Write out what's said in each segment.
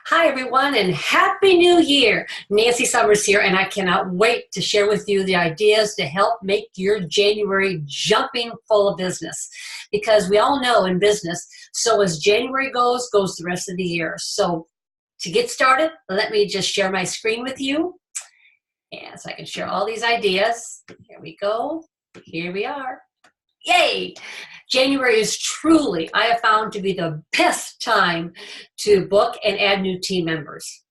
Hi, everyone, and Happy New Year. Nancy Summers here, and I cannot wait to share with you the ideas to help make your January jumping full of business. Because we all know in business, so as January goes the rest of the year. So to get started, let me just share my screen with you. And so I can share all these ideas. Here we go. Here we are. Yay! January is truly, I have found, to be the best time to book and add new team members.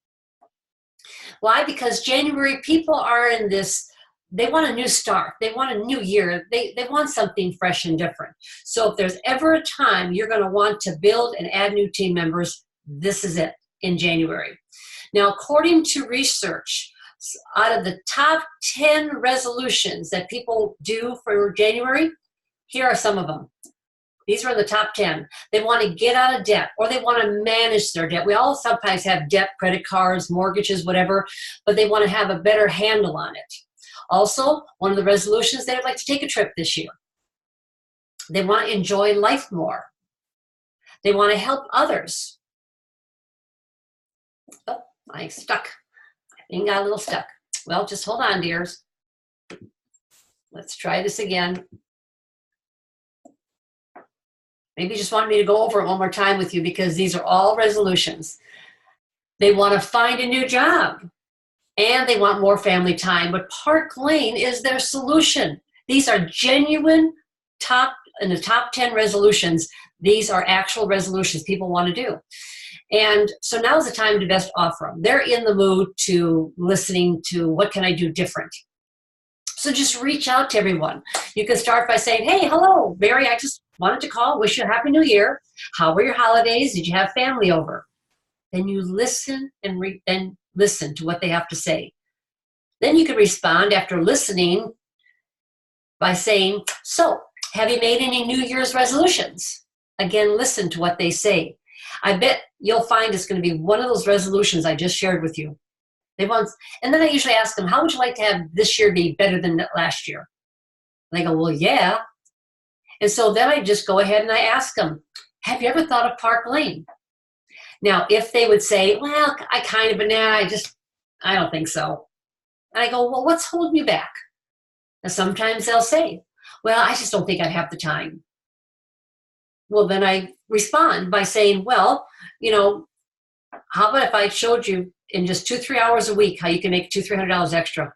Why? Because January, people are in this, they want a new start. They want a new year. They want something fresh and different. So if there's ever a time you're going to want to build and add new team members, this is it in January. Now, according to research, out of the top 10 resolutions that people do for January, here are some of them. These are in the top 10. They want to get out of debt, or they want to manage their debt. We all sometimes have debt, credit cards, mortgages, whatever, but they want to have a better handle on it. Also, one of the resolutions, they would like to take a trip this year. They want to enjoy life more. They want to help others. Oh, I'm stuck. I think I got a little stuck. Well, just hold on, dears. Let's try this again. Maybe you just want me to go over it one more time with you, because these are all resolutions. They want to find a new job, and they want more family time, but Park Lane is their solution. These are genuine in the top 10 resolutions. These are actual resolutions people want to do. And so now's the time to best offer them. They're in the mood to listening to what can I do different. So just reach out to everyone. You can start by saying, hey, hello, Mary, I just wanted to call, wish you a Happy New Year. How were your holidays? Did you have family over? Then you listen and then listen to what they have to say. Then you can respond after listening by saying, so have you made any New Year's resolutions? Again, listen to what they say. I bet you'll find it's going to be one of those resolutions I just shared with you. And then I usually ask them, how would you like to have this year be better than last year? And they go, well, yeah. And so then I just go ahead and I ask them, have you ever thought of Park Lane? Now, if they would say, well, I kind of, but nah, I don't think so. And I go, well, what's holding you back? And sometimes they'll say, well, I just don't think I'd have the time. Well, then I respond by saying, well, how about if I showed you in just 2-3 hours a week how you can make $200-300 extra?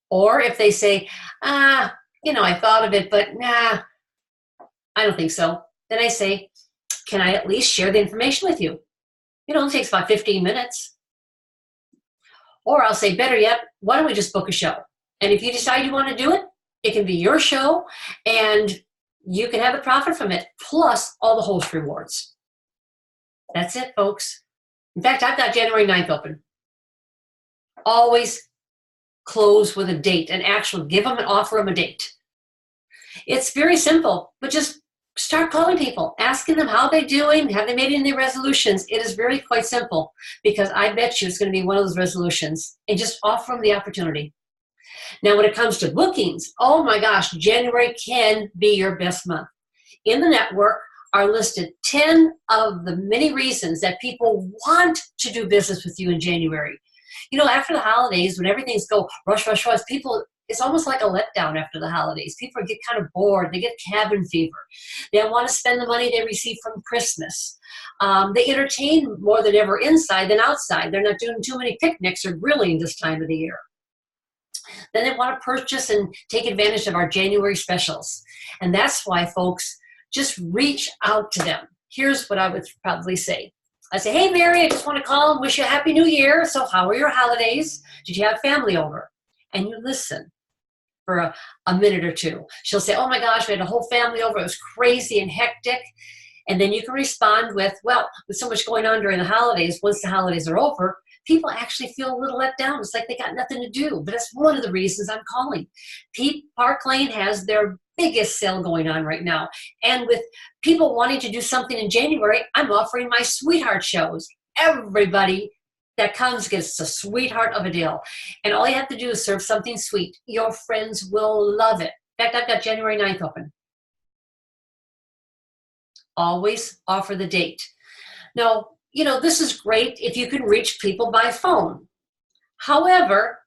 Or if they say, I thought of it, but nah, I don't think so. Then I say, can I at least share the information with you? It takes about 15 minutes. Or I'll say, better yet, why don't we just book a show? And if you decide you want to do it, it can be your show, and you can have a profit from it, plus all the host rewards. That's it, folks. In fact, I've got January 9th open. Always close with a date, and actually give them and offer them a date. It's very simple, but just start calling people, asking them how they're doing, have they made any resolutions. It is very quite simple, because I bet you it's going to be one of those resolutions, and just offer them the opportunity. Now, when it comes to bookings, oh my gosh, January can be your best month. In the network are listed 10 of the many reasons that people want to do business with you in January. After the holidays, when everything's go rush, people, it's almost like a letdown after the holidays. People get kind of bored. They get cabin fever. They want to spend the money they receive from Christmas. They entertain more than ever inside than outside. They're not doing too many picnics or grilling this time of the year. Then they want to purchase and take advantage of our January specials. And that's why, folks, just reach out to them. Here's what I would probably say. I say, hey, Mary, I just want to call and wish you a Happy New Year. So how were your holidays? Did you have family over? And you listen for a minute or two. She'll say, oh my gosh, we had a whole family over. It was crazy and hectic. And then you can respond with, well, with so much going on during the holidays, once the holidays are over, people actually feel a little let down. It's like they got nothing to do. But that's one of the reasons I'm calling. Park Lane has their biggest sale going on right now. And with people wanting to do something in January, I'm offering my sweetheart shows. Everybody that comes gets a sweetheart of a deal. And all you have to do is serve something sweet. Your friends will love it. In fact, I've got January 9th open. Always offer the date. Now, this is great if you can reach people by phone. However,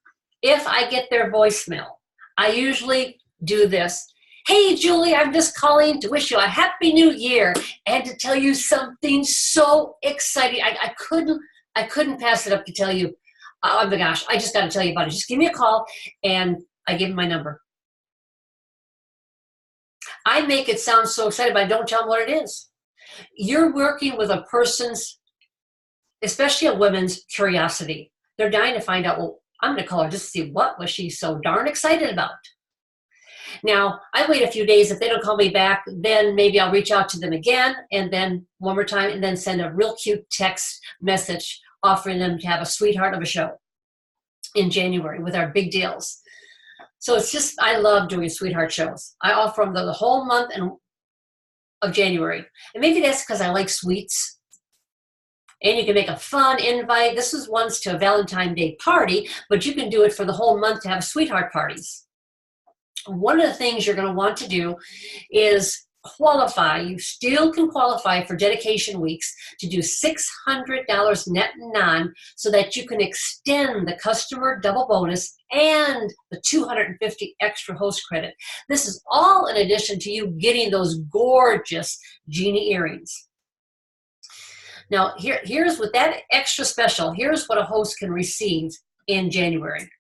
if I get their voicemail, I usually do this. Hey, Julie, I'm just calling to wish you a happy new year and to tell you something so exciting. I couldn't pass it up to tell you. Oh my gosh, I just got to tell you about it. Just give me a call, and I give them my number. I make it sound so excited, but I don't tell them what it is. You're working with a person's, especially a woman's, curiosity. They're dying to find out, well, I'm going to call her just to see what was she so darn excited about. Now, I wait a few days. If they don't call me back, then maybe I'll reach out to them again, and then one more time, and then send a real cute text message offering them to have a sweetheart of a show in January with our big deals. So it's just, I love doing sweetheart shows. I offer them the whole month of January. And maybe that's because I like sweets. And you can make a fun invite. This is once to a Valentine Day party, but you can do it for the whole month to have sweetheart parties. One of the things you're going to want to do is qualify. You still can qualify for dedication weeks to do $600 net and non, so that you can extend the customer double bonus and the $250 extra host credit. This is all in addition to you getting those gorgeous genie earrings. Now, here's with that extra special, here's what a host can receive in January.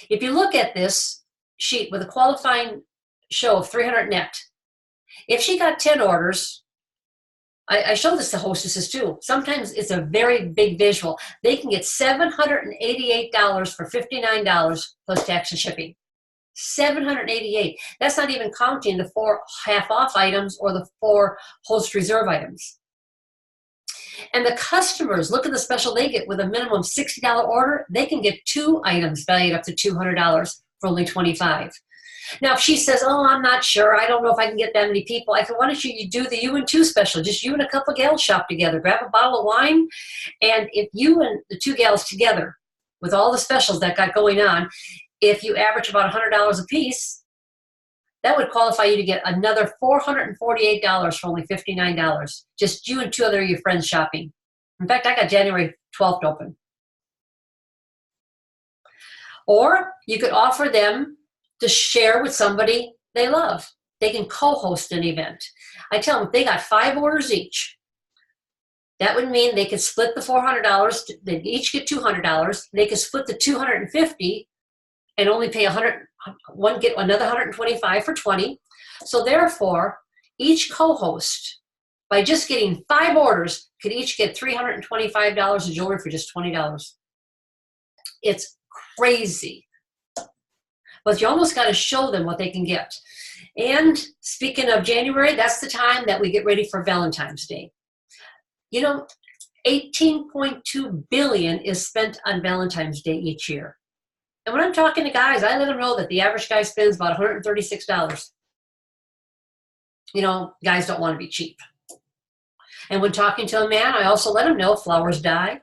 If you look at this sheet with a qualifying show of 300 net, if she got 10 orders, I show this to hostesses too. Sometimes it's a very big visual. They can get $788 for $59 plus tax and shipping. $788. That's not even counting the 4 half-off items or the 4 host reserve items. And the customers, look at the special they get with a minimum $60 order. They can get 2 items valued up to $200 for only $25. Now, if she says, oh, I'm not sure, I don't know if I can get that many people, I said, why don't you do the you and 2 special? Just you and a couple gals shop together, grab a bottle of wine, and if you and the 2 gals together, with all the specials that got going on, if you average about $100 a piece, that would qualify you to get another $448 for only $59. Just you and 2 other of your friends shopping. In fact, I got January 12th open. Or you could offer them to share with somebody they love. They can co-host an event. I tell them if they got 5 orders each, that would mean they could split the $400. They each get $200. They could split the $250 and only pay get another $125 for 20. So therefore, each co-host, by just getting 5 orders, could each get $325 of jewelry for just $20. It's crazy. But you almost got to show them what they can get. And speaking of January, that's the time that we get ready for Valentine's Day. You know, $18.2 billion is spent on Valentine's Day each year. And when I'm talking to guys, I let them know that the average guy spends about $136. You know, guys don't want to be cheap. And when talking to a man, I also let them know flowers die.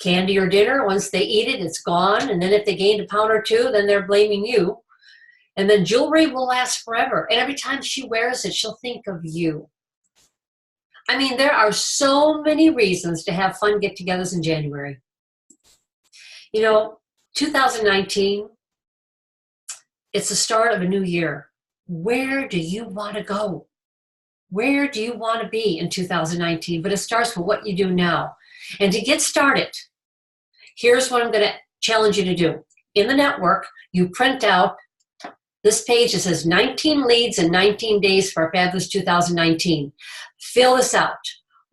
Candy or dinner, once they eat it, it's gone. And then if they gained a pound or 2, then they're blaming you. And then jewelry will last forever. And every time she wears it, she'll think of you. I mean, there are so many reasons to have fun get-togethers in January. You know, 2019, it's the start of a new year. Where do you want to go? Where do you want to be in 2019? But it starts with what you do now. And to get started, here's what I'm going to challenge you to do. In the network, you print out this page that says 19 leads in 19 days for Fabulous 2019. Fill this out.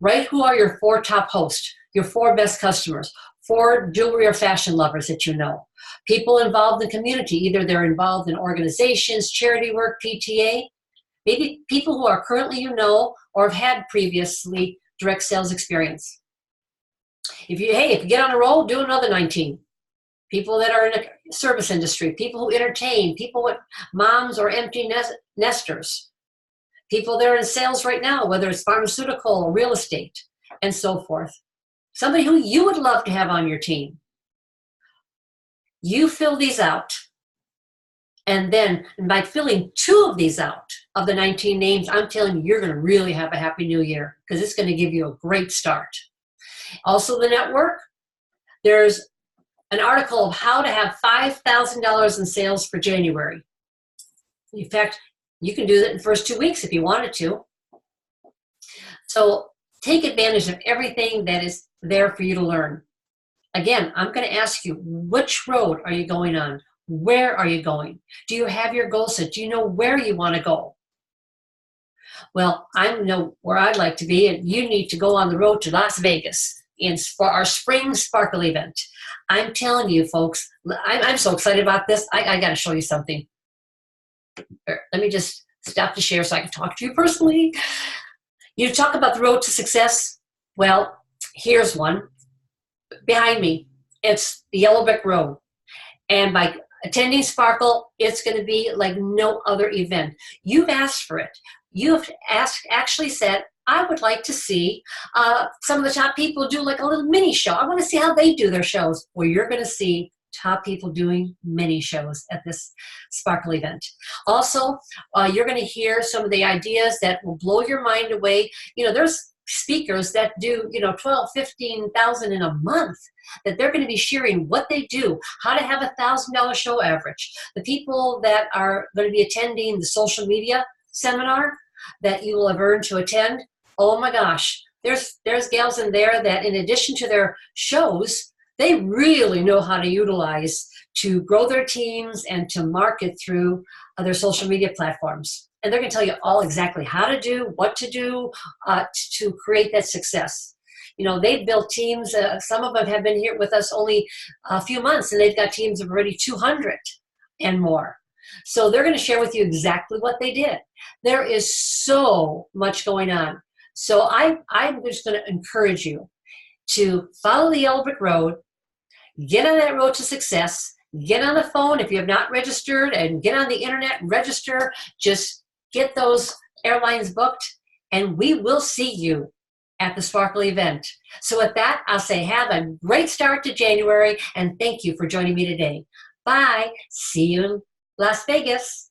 Write who are your 4 top hosts, your 4 best customers, 4 jewelry or fashion lovers that you know. People involved in the community, either they're involved in organizations, charity work, PTA, maybe people who are currently you know or have had previously direct sales experience. If you get on a roll, do another 19. People that are in the service industry, people who entertain, people with moms or empty nesters, people that are in sales right now, whether it's pharmaceutical or real estate, and so forth. Somebody who you would love to have on your team. You fill these out. And then by filling 2 of these out of the 19 names, I'm telling you, you're going to really have a happy new year because it's going to give you a great start. Also, the network, there's an article of how to have $5,000 in sales for January. In fact, you can do that in the first 2 weeks if you wanted to. So take advantage of everything that is there for you to learn. Again, I'm going to ask you, which road are you going on? Where are you going? Do you have your goal set? Do you know where you want to go? Well, I know where I'd like to be, and you need to go on the road to Las Vegas for our spring sparkle event. I'm telling you, folks, I'm so excited about this. I got to show you something. Let me just stop the share so I can talk to you personally. You talk about the road to success. Well, here's one behind me. It's the yellow brick road. And by attending Sparkle, it's going to be like no other event. You've asked for it. You've actually said, I would like to see some of the top people do like a little mini show. I want to see how they do their shows. Well, you're going to see top people doing mini shows at this Sparkle event. Also, you're going to hear some of the ideas that will blow your mind away. You know, there's speakers that do, 12, 15,000 in a month, that they're going to be sharing what they do, how to have $1,000 show average. The people that are going to be attending the social media seminar that you will have earned to attend, oh my gosh, there's gals in there that in addition to their shows, they really know how to utilize to grow their teams and to market through their social media platforms. And they're going to tell you all exactly how to do, what to do to create that success. They've built teams. Some of them have been here with us only a few months, and they've got teams of already 200 and more. So they're going to share with you exactly what they did. There is so much going on. So I'm just going to encourage you to follow the yellow brick road, get on that road to success, get on the phone if you have not registered, and get on the internet, register, just get those airlines booked, and we will see you at the Sparkle event. So with that, I'll say have a great start to January, and thank you for joining me today. Bye. See you in Las Vegas.